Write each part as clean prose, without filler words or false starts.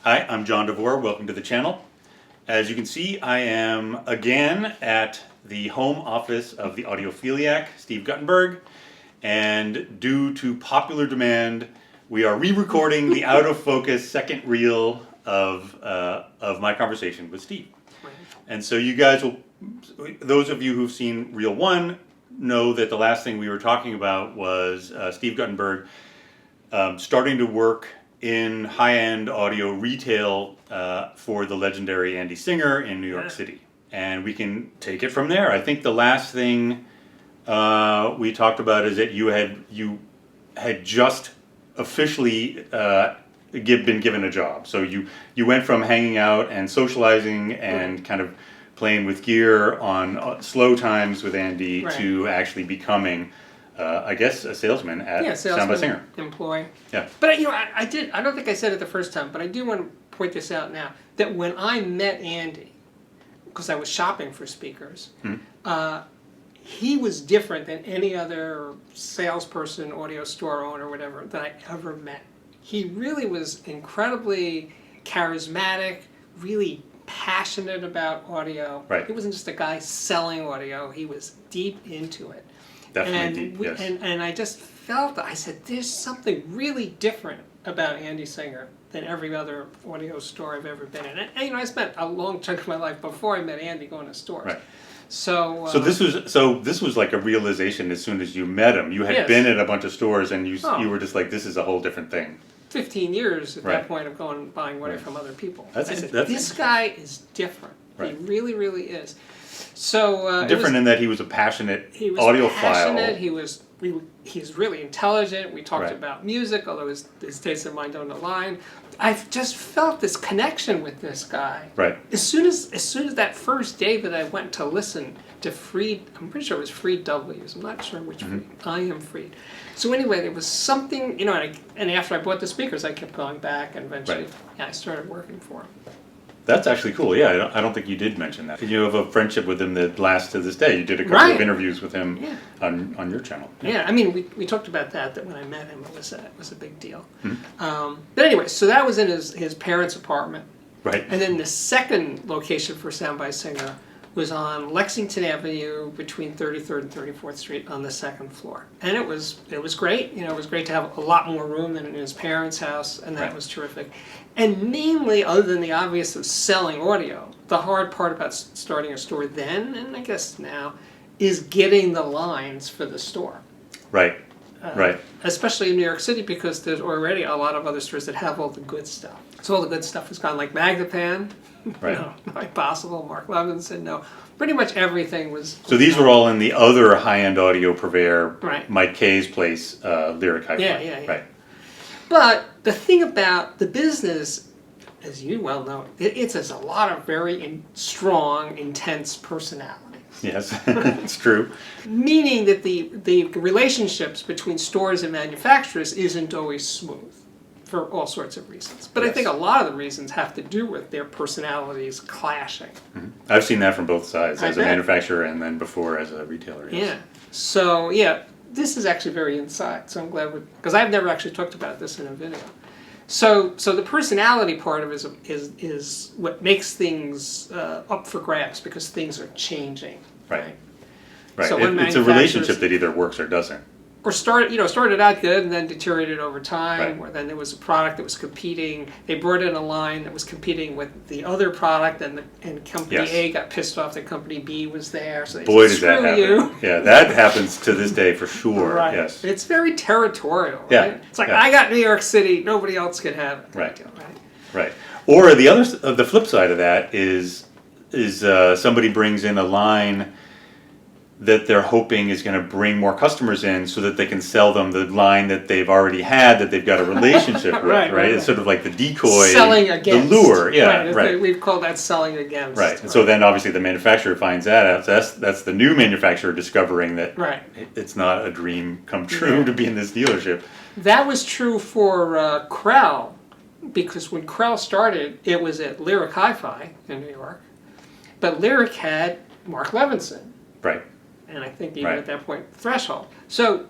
Hi, I'm John DeVore. Welcome to the channel. As you can see, I am again at the home office of the Audiophiliac, Steve Guttenberg, and due to popular demand, we are re-recording the out-of-focus second reel of my conversation with Steve. And so you guys will, those of you who've seen reel one, know that the last thing we were talking about was Steve Guttenberg starting to work in high-end audio retail for the legendary Andy Singer in New York City. And we can take it from there. I think the last thing we talked about is that you had just officially been given a job. So you went from hanging out and socializing and kind of playing with gear on slow times with Andy to actually becoming I guess a salesman at Sound by Singer. Employee. Yeah. But I don't think I said it the first time, but I do want to point this out now, that when I met Andy, because I was shopping for speakers, he was different than any other salesperson, audio store owner, whatever, that I ever met. He really was incredibly charismatic, really passionate about audio. Right. He wasn't just a guy selling audio, he was deep into it. Definitely deep, yes. And I just felt that, I said, there's something really different about Andy Singer than every other audio store I've ever been in. And I spent a long chunk of my life before I met Andy going to stores. Right. So this was like a realization as soon as you met him. You had been at a bunch of stores and you were just like, this is a whole different thing. 15 years at that point of going and buying audio from other people. I said, this guy is different. He really, really is. So different in that he was a passionate audiophile. He's really intelligent. We talked about music, although his tastes and mine don't align. I've just felt this connection with this guy. Right. As soon as that first day that I went to listen to Freed, I'm pretty sure it was Freed W's. I'm not sure which Freed. I am Freed. So anyway, there was something, and after I bought the speakers, I kept going back, and eventually, I started working for him. That's actually cool. Yeah, I don't think you did mention that. You have a friendship with him that lasts to this day. You did a couple of interviews with him on your channel. Yeah, I mean, we talked about that when I met him, it was a big deal. But anyway, so that was in his parents' apartment. Right. And then the second location for Sound by Singer was on Lexington Avenue between 33rd and 34th Street on the second floor. And it was great. It was great to have a lot more room than in his parents' house, and that was terrific. And mainly, other than the obvious of selling audio, the hard part about starting a store then, and I guess now, is getting the lines for the store. Right. Especially in New York City, because there's already a lot of other stores that have all the good stuff. So all the good stuff is gone, like Magnapan. No, not possible. Mark Levinson, no. Pretty much everything was... So these were all in the other high-end audio purveyor, Mike Kay's place, Lyric HiFi. Yeah. Right. But the thing about the business, as you well know, it has a lot of very strong, intense personality. Yes, it's true. Meaning that the relationships between stores and manufacturers isn't always smooth for all sorts of reasons. But I think a lot of the reasons have to do with their personalities clashing. I've seen that from both sides, as a manufacturer and then before as a retailer. Yes. Yeah. So, this is actually very inside, so I'm glad, because I've never actually talked about this in a video. So the personality part of it is what makes things up for grabs, because things are changing. Right. So it's a relationship that either works or doesn't. Or started out good and then deteriorated over time, or then there was a product that was competing. They brought in a line that was competing with the other product, and company A got pissed off that company B was there. So they does that happen. Yeah, that happens to this day for sure. Right. Yes. It's very territorial. Right? It's like, I got New York City, nobody else can have it. Right. Or the flip side of that is somebody brings in a line that they're hoping is going to bring more customers in so that they can sell them the line that they've already had, that they've got a relationship with, right? It's sort of like the decoy, selling against. The lure, right. We've called that selling against. Right, and so then obviously the manufacturer finds that out. That's the new manufacturer discovering that it's not a dream come true to be in this dealership. That was true for Krell, because when Krell started, it was at Lyric HiFi in New York, but Lyric had Mark Levinson. Right. And I think even at that point, Threshold. So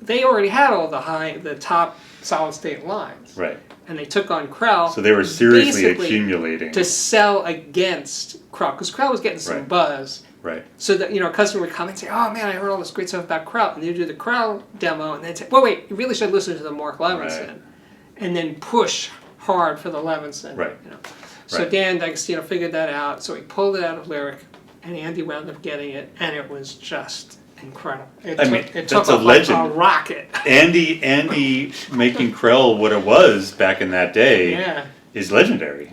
they already had all the top solid state lines. Right. and they took on Krell. So they were seriously basically accumulating to sell against Krell, because Krell was getting some Right. buzz. Right. So that, a customer would come and say, "Oh man, I heard all this great stuff about Krell," and they'd do the Krell demo, and they'd say, "Well, wait, you really should listen to the Mark Levinson," Right. and then push hard for the Levinson. Right. So Right. Dan D'Agostino figured that out, so he pulled it out of Lyric, and Andy wound up getting it, and it was just incredible. It that's took a off legend. like a rocket. Andy making Krell what it was back in that day Yeah. is legendary.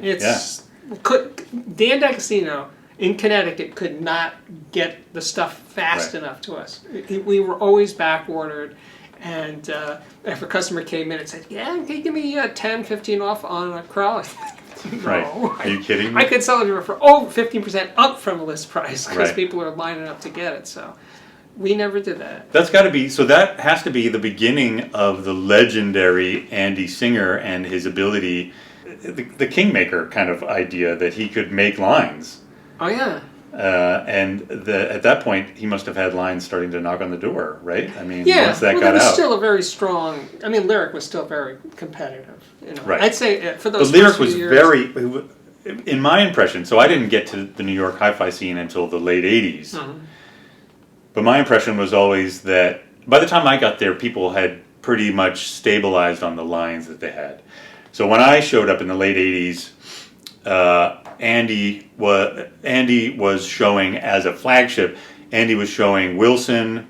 Dan D'Agostino in Connecticut could not get the stuff fast Right. enough to us. We were always back ordered, and if a customer came in and said, "Yeah, can you give me 10, 15 off on a Krell?" No. Right. Are you kidding me? I could sell it for 15% up from list price because Right. people are lining up to get it. So we never did that. That's got to be, so that has to be the beginning of the legendary Andy Singer and his ability, the Kingmaker kind of idea that he could make lines. Oh yeah. And at that point, he must have had lines starting to knock on the door, right? I mean, Yeah, once that well, got there was out. still a very strong. I mean, Lyric was still very competitive. Right. I'd say for those. But Lyric first few was years, very, in my impression, so I didn't get to the New York hi-fi scene until the late 80s. Mhm. But my impression was always that by the time I got there, people had pretty much stabilized on the lines that they had. So when I showed up in the late 80s, Andy was showing as a flagship. Andy was showing Wilson,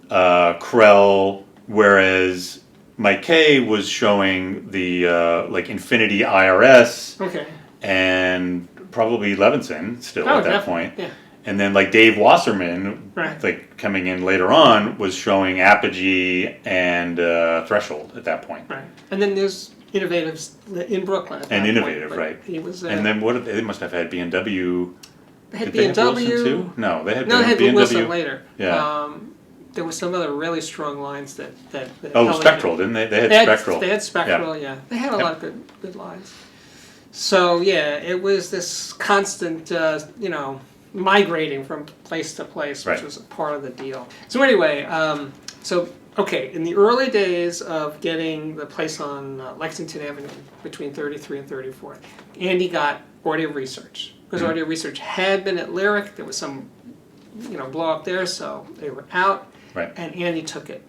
Krell, whereas Mike Kay was showing the like Infinity IRS Okay. and probably Levinson still at that definitely, point. Yeah. And then like Dave Wasserman, Right. like coming in later on, was showing Apogee and Threshold at that point. Right. And then there's Innovatives in Brooklyn. At And that Innovative, point, right. He was. And then what? They must have had BMW. they had Did they have Wilson BMW. too? No, they had No, they had BMW. Wilson later. Yeah. There was some other really strong lines that Oh, Elliott- Spectral, didn't they? They had Spectral. They had Spectral, yeah. They had a lot of good lines. So yeah, it was this constant, migrating from place to place, which Right. was a part of the deal. So anyway, in the early days of getting the place on Lexington Avenue between 33 and 34th, Andy got Audio Research. Because Mm-hmm. Audio Research had been at Lyric, there was some, blow up there, so they were out, Right. and Andy took it.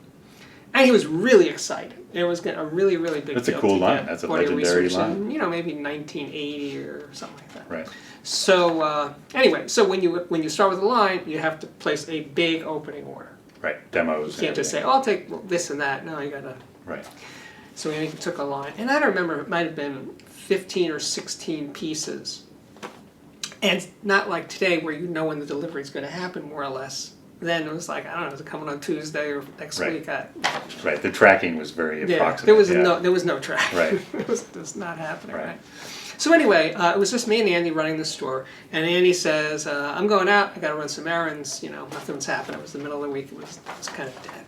And he was really excited. It was a really, really big That's a deal cool to line. get That's a Audio legendary Research line. in, maybe 1980 or something like that. Right. So anyway, so when you start with a line, you have to place a big opening order. Right. Demos. You can't just say, "Oh, I'll take this and that." No, you gotta. Right. So Andy took a line, and I don't remember. It might have been 15 or 16 pieces, and not like today where you know when the delivery is going to happen, more or less. Then it was like, I don't know, is it coming on Tuesday or next Right. week? Right. The tracking was very approximate. There was no track. Right. It was not happening. Right. Right. So anyway, it was just me and Andy running the store, and Andy says, "I'm going out. I got to run some errands. Nothing was happening. It was the middle of the week. It was kind of dead."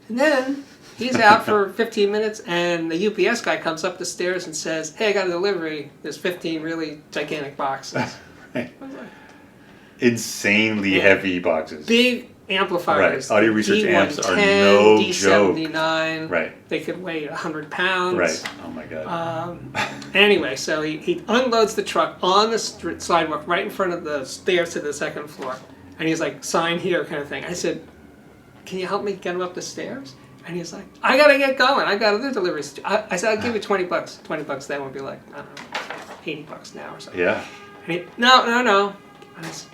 And then he's out for 15 minutes, and the UPS guy comes up the stairs and says, "Hey, I got a delivery. There's 15 really gigantic boxes." Right. Insanely heavy boxes. Big amplifiers. Right. Audio Research D110, amps are no D79. Right. They could weigh 100 pounds. Right. Oh my God. Anyway, so he unloads the truck on the sidewalk right in front of the stairs to the second floor. And he's like, "Sign here," kind of thing. I said, "Can you help me get him up the stairs?" And he's like, "I got to get going. I got other deliveries." I said, "I'll give you $20. $20 then would be like, I don't know, $80 now or something." Yeah. And he, no. And I said,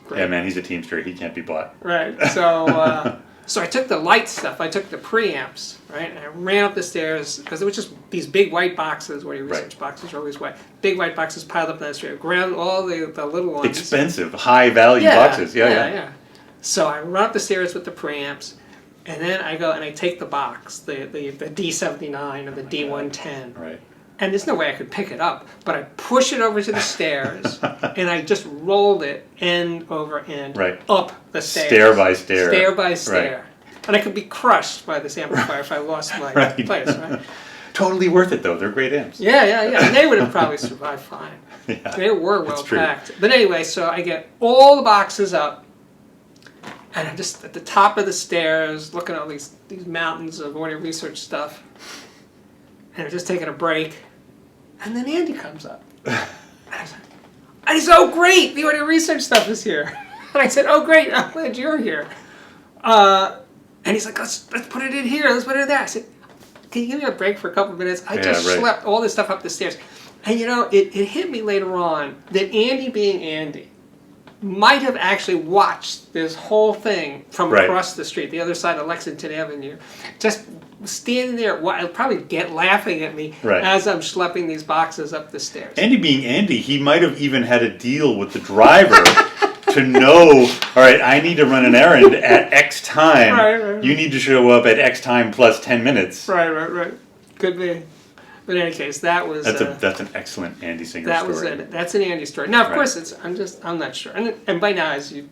"Great." Yeah, man. He's a Teamster. He can't be bought. Right. So so I took the light stuff. I took the preamps, right? And I ran up the stairs because it was just these big white boxes. Audio Research boxes are always white. Big white boxes piled up on the street. Grabbed all the little ones. Expensive, high value boxes. Yeah. So I run up the stairs with the preamps, and then I go and I take the box, the D79 or the D110. Right. And there's no way I could pick it up, but I push it over to the stairs, and I just rolled it end over end up the stairs. Stair by stair. Stair by stair. Right. And I could be crushed by this amplifier if I lost my place, right? Totally worth it, though. They're great amps. Yeah. And they would have probably survived fine. Yeah. They were well packed. But anyway, so I get all the boxes up, and I'm just at the top of the stairs looking at all these mountains of Audio Research stuff, and I'm just taking a break. And then Andy comes up. And he said, oh, great, the audio research stuff is here. And I said, oh, great, I'm glad you're here. And he's like, let's put it in here, let's put it in there. I said, can you give me a break for a couple of minutes? I just schlepped all this stuff up the stairs. And, it hit me later on that Andy being Andy might have actually watched this whole thing from across the street, the other side of Lexington Avenue, just standing there, probably laughing at me as I'm schlepping these boxes up the stairs. Andy being Andy, he might have even had a deal with the driver to know, all right, I need to run an errand at X time. Right. You need to show up at X time plus 10 minutes. Right. Could be. But in any case, that was... That's an excellent Andy Singer story. That's an Andy story. Now, of course, I'm not sure. And by now, you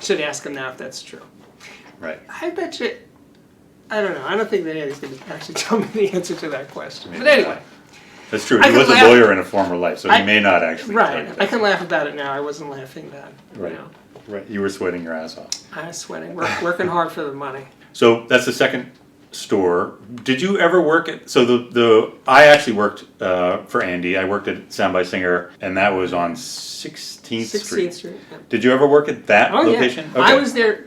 should ask him now if that's true. Right. I bet you... I don't know. I don't think that Andy's going to actually tell me the answer to that question. But anyway. That's true. He was a lawyer in a former life, so he may not actually. Right. I can laugh about it now. I wasn't laughing then. Right. Right. You were sweating your ass off. I was sweating. Working hard for the money. So that's the second store. Did you ever work at... So I actually worked for Andy. I worked at Sound by Singer, and that was on 16th Street. 16th Street, yeah. Did you ever work at that location? Yeah. Okay. I was there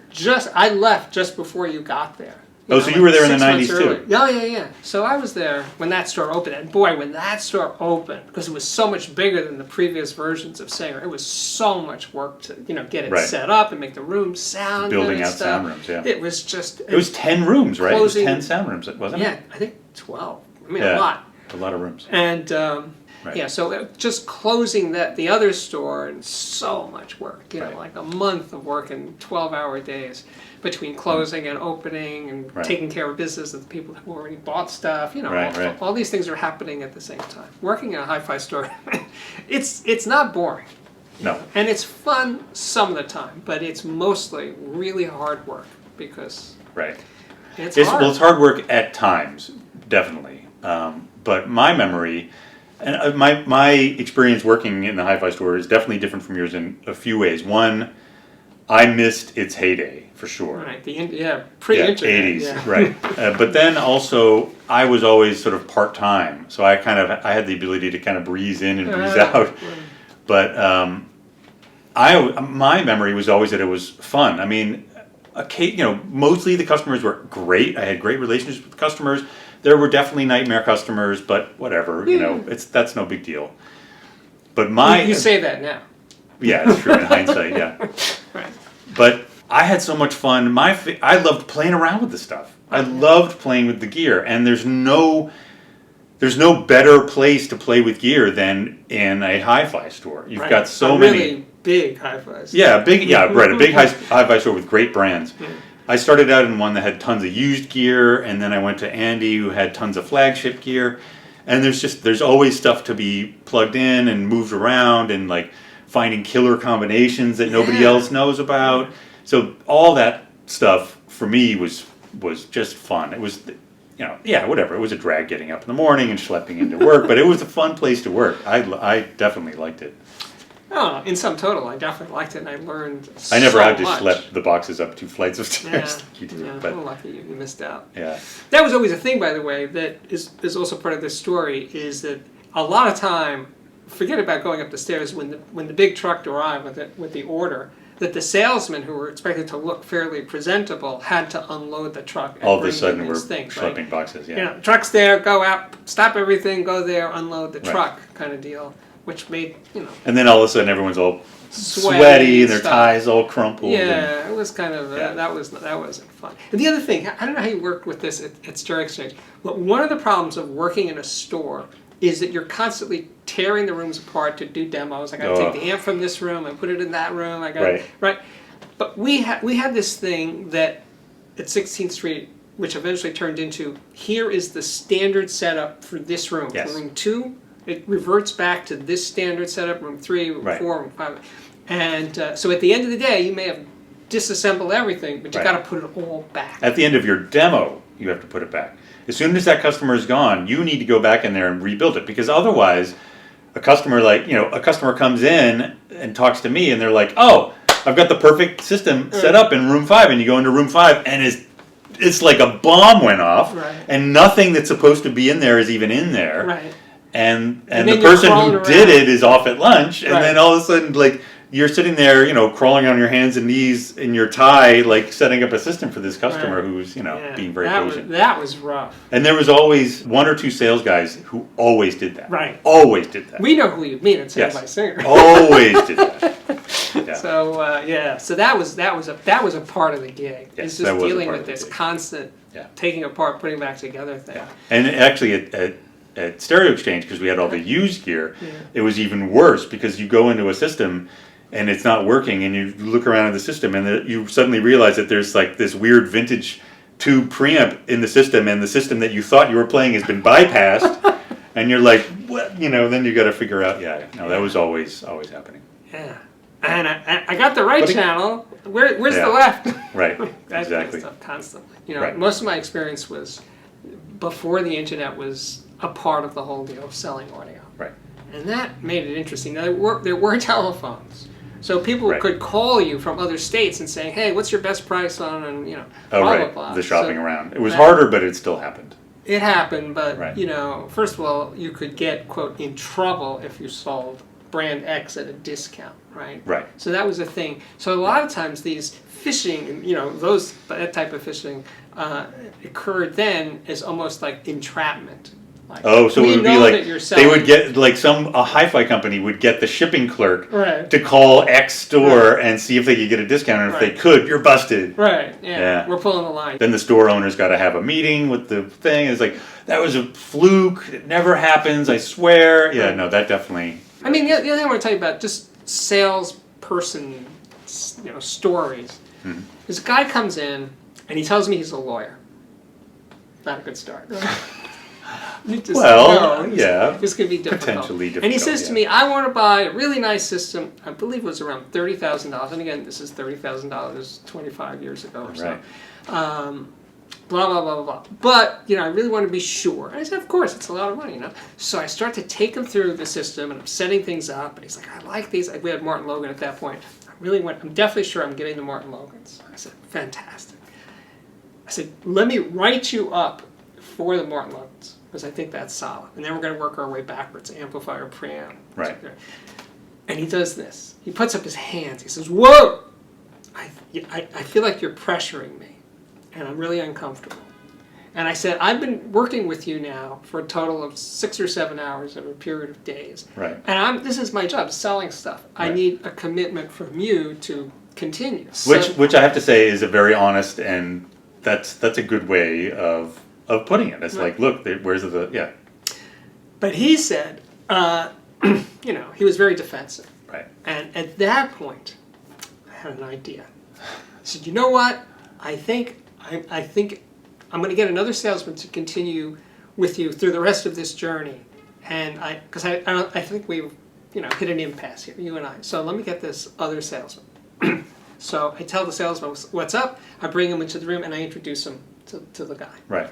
I left just before you got there. So you were there in the 90s too? Yeah. So I was there when that store opened. And boy, when that store opened, because it was so much bigger than the previous versions of Singer, it was so much work to get it set up and make the rooms sound building good out stuff. Sound rooms, yeah. It was just... It was 10 rooms, right? It was 10 sound rooms, wasn't it? Yeah, I think 12. I mean, a lot. A lot of rooms. And... so just closing the other store, and so much work, like a month of work and 12-hour days between closing and opening and taking care of business of the people who already bought stuff, all these things are happening at the same time. Working in a hi-fi store, it's not boring. No. And it's fun some of the time, but it's mostly really hard work because it's hard. Well, it's hard work at times, definitely. But my memory... And my experience working in the hi-fi store is definitely different from yours in a few ways. One, I missed its heyday for sure. Right, pre-internet. 80s, right. But then also, I was always sort of part-time, so I had the ability to kind of breeze in and breeze out. But my memory was always that it was fun. I mean, mostly the customers were great. I had great relationships with the customers. There were definitely nightmare customers, but whatever, that's no big deal. But you say that now. Yeah, it's true in hindsight, yeah. Right. But I had so much fun. I loved playing around with the stuff. I loved playing with the gear, and there's no better place to play with gear than in a hi-fi store. You've got so many really big hi-fi store. Yeah, a big hi-fi store with great brands. Yeah. I started out in one that had tons of used gear, and then I went to Andy, who had tons of flagship gear. And there's always stuff to be plugged in and moved around, and like finding killer combinations that nobody else knows about. So all that stuff for me was just fun. It was, whatever. It was a drag getting up in the morning and schlepping into work, but it was a fun place to work. I definitely liked it. Oh, in sum total, I definitely liked it, and I learned I never had to much. schlep the boxes up 2 flights of stairs. But lucky you missed out. Yeah. That was always a thing, by the way, that is also part of this story, is that a lot of time, forget about going up the stairs, when the big truck arrived with the order, that the salesmen who were expected to look fairly presentable had to unload the truck and all of a sudden we're things, schlepping boxes, truck's there, go out, stop everything, go there, unload the truck kind of deal. Which made, And then all of a sudden everyone's all sweaty and their ties all crumpled. Yeah, it was kind of, that wasn't fun. And the other thing, I don't know how you worked with this at Stereo Exchange, but one of the problems of working in a store is that you're constantly tearing the rooms apart to do demos. I got to take the amp from this room and put it in that room. Right. But we had this thing that at 16th Street, which eventually turned into, here is the standard setup for this room. Yes. For room 2, it reverts back to this standard setup, room 3, room 4, room 5. And so at the end of the day, you may have disassembled everything, but you got to put it all back. At the end of your demo, you have to put it back. As soon as that customer is gone, you need to go back in there and rebuild it, because otherwise, a customer comes in and talks to me, and they're like, "Oh, I've got the perfect system set up in room 5," and you go into room 5, and it's like a bomb went off, and nothing that's supposed to be in there is even in there. Right. and then the you're person who crawling did around. it is off at lunch, and Right. then all of a sudden, like, you're sitting there, crawling on your hands and knees in your tie, like setting up a system for this customer Right. who's, Yeah, being very that patient. that was rough. And there was always one or two sales guys who always did that. Right. Always did that. We know who you mean at Sound Yes. by Singer. Always did that. Yeah. So that was a part of the gig. Yes, It's that just was a dealing part with of the this gig. constant Yeah. taking apart, putting back together thing. Yeah. And actually at Stereo Exchange, because we had all the used gear, it was even worse because you go into a system and it's not working, and you look around at the system and you suddenly realize that there's like this weird vintage tube preamp in the system, and the system that you thought you were playing has been bypassed, and you're like, what? Then you got to figure out. That was always happening. Yeah. And I got the right But channel. Where's Yeah. the left? Right. That Exactly. kind of stuff constantly. Right. Most of my experience was before the internet was a part of the whole deal of selling audio. Right. And that made it interesting. Now, there were telephones. So people Right. could call you from other states and say, hey, what's your best price on, and Oh, blah, right. blah, blah. The shopping So around. It was that- harder, but it still happened. It happened, but, Right. First of all, you could get, quote, in trouble if you sold brand X at a discount, right? Right. So that was a thing. So a lot of times these phishing, that type of phishing occurred then as almost like entrapment. Like, Oh, so we it would be know like that you're they selling- would get like a hi-fi company would get the shipping clerk Right. to call X store and see if they could get a discount, and if they Right. could, you're busted. Right, yeah. Yeah. We're pulling the line. Then the store owner's got to have a meeting with the thing. It's like, that was a fluke. It never happens, I swear. Yeah, no, that definitely. I mean, the other thing I want to tell you about just salesperson, stories. Mm-hmm. This guy comes in and he tells me he's a lawyer. Not a good start. You just Well, know, yeah, this could be difficult. potentially And he difficult, says to yeah. me, I want to buy a really nice system. I believe it was around $30,000. And again, this is $30,000 25 years ago or so. Right. Blah, blah, blah, blah, blah. But, I really want to be sure. And I said, of course, it's a lot of money, So I start to take him through the system, and I'm setting things up, and he's like, I like these. We had Martin Logan at that point. I'm definitely sure I'm getting the Martin Logans. I said, fantastic. I said, let me write you up for the Martin Logans, because I think that's solid. And then we're going to work our way backwards, amplifier, preamp. Right. And he does this. He puts up his hands. He says, whoa! I feel like you're pressuring me, and I'm really uncomfortable. And I said, I've been working with you now for a total of 6 or 7 hours over a period of days. Right. And this is my job, selling stuff. I Right. need a commitment from you to continue. Which I have to say is a very honest, and that's a good way of putting it. It's like, look, where's the, yeah. But he said, he was very defensive. Right. And at that point, I had an idea. I said, you know what? I think I'm going to get another salesman to continue with you through the rest of this journey. And because I think we've, hit an impasse here, you and I. So let me get this other salesman. So I tell the salesman what's up. I bring him into the room and I introduce him to the guy. Right.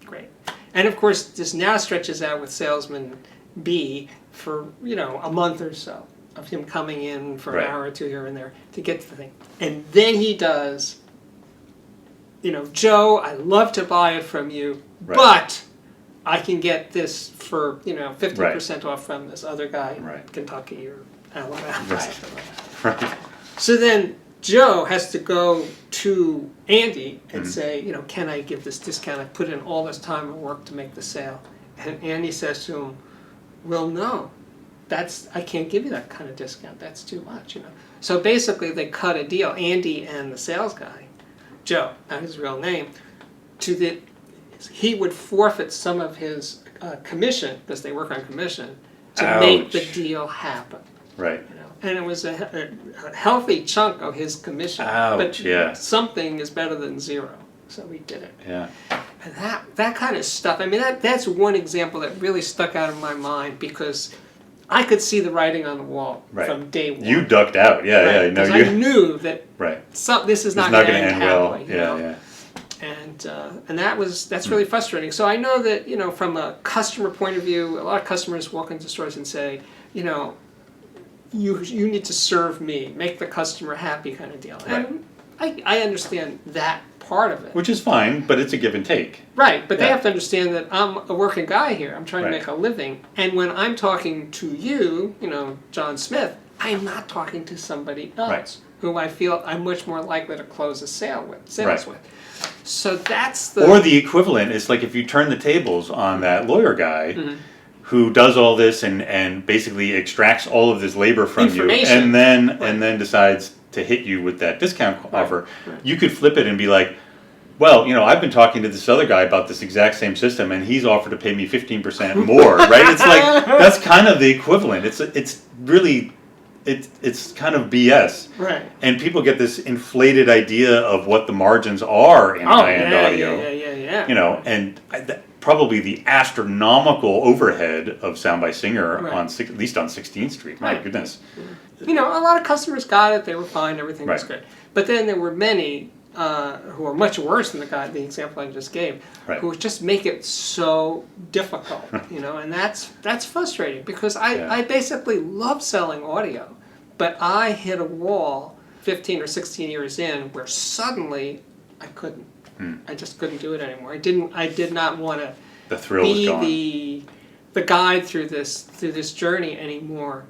Great. And of course, this now stretches out with salesman B for, a month or so of him coming in for Right. an hour or two here and there to get to the thing. And then he does, Joe, I love to buy it from you, Right. but I can get this for, 50% off from this other guy in Right. Kentucky or Alabama. Right. Right. So then Joe has to go to Andy and say, can I give this discount? I put in all this time and work to make the sale. And Andy says to him, well, no, I can't give you that kind of discount. That's too much, So basically they cut a deal, Andy and the sales guy, Joe, not his real name, he would forfeit some of his commission, because they work on commission, to make the Ouch. deal happen. Right. And it was a healthy chunk of his commission. Ouch, But yeah. something is better than zero. So we did it. Yeah. And that kind of stuff, I mean, that's one example that really stuck out in my mind, because I could see the writing on the wall Right. from day one. You ducked out. Yeah, Right, yeah. No, 'cause I knew that right. this is It's not not going to going to end end well. happily. Yeah, yeah. And that's really frustrating. So I know that, from a customer point of view, a lot of customers walk into stores and say, you need to serve me, make the customer happy kind of deal. Right. And I understand that part of it. Which is fine, but it's a give and take. Right, but they Yeah. have to understand that I'm a working guy here. I'm trying to Right. make a living. And when I'm talking to you, John Smith, I'm not talking to somebody else Right. who I feel I'm much more likely to close a sales Right. with. So that's the... Or the equivalent is like if you turn the tables on that lawyer guy who does all this and basically extracts all of this labor from you Information. and then decides to hit you with that discount offer, Right. you could flip it and be like, well, I've been talking to this other guy about this exact same system and he's offered to pay me 15% more, right? It's like, that's kind of the equivalent. It's really, it's kind of BS. Right. And people get this inflated idea of what the margins are in high-end audio. Yeah. And probably the astronomical overhead of Sound by Singer Right. at least on 16th Street. My Right. goodness. A lot of customers got it. They were fine. Everything was Right. good. But then there were many who are much worse than the example I just gave, Right. who just make it so difficult, and that's frustrating because I basically love selling audio, but I hit a wall 15 or 16 years in where suddenly I couldn't. I just couldn't do it anymore. I did not want to The thrill is gone. be the guide through this journey anymore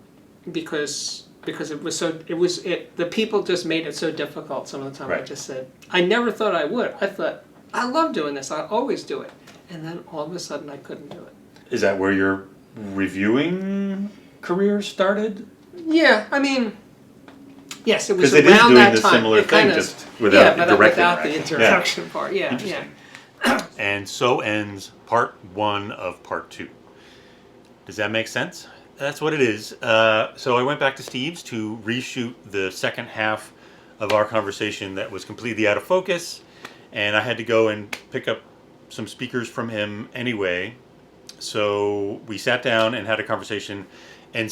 because the people just made it so difficult some of the time. Right. I just said I never thought I would. I thought I love doing this. I always do it, and then all of a sudden I couldn't do it. Is that where your reviewing career started? Yeah, I mean, yes, it was Because it is around doing that the time. similar It thing, kinda- just without but direct without the interaction. introduction part. Yeah, Interesting. And so ends part 1 of part 2. Does that make sense? That's what it is. So I went back to Steve's to reshoot the second half of our conversation that was completely out of focus, and I had to go and pick up some speakers from him anyway. So we sat down and had a conversation, and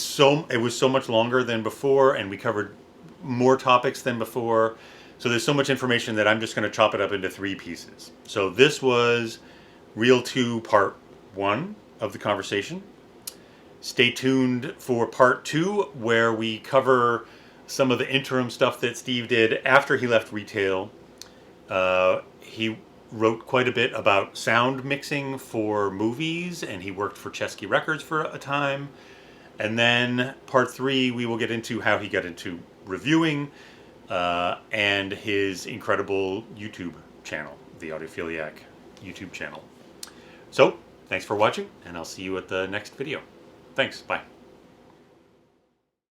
it was so much longer than before, and we covered more topics than before. So there's so much information that I'm just going to chop it up into 3 pieces. So this was Reel 2 part 1 of the conversation. Stay tuned for part 2 where we cover some of the interim stuff that Steve did after he left retail. He wrote quite a bit about sound mixing for movies, and he worked for Chesky Records for a time. And then part 3, we will get into how he got into reviewing and his incredible YouTube channel, the Audiophiliac YouTube channel. So, thanks for watching, and I'll see you at the next video. Thanks, bye.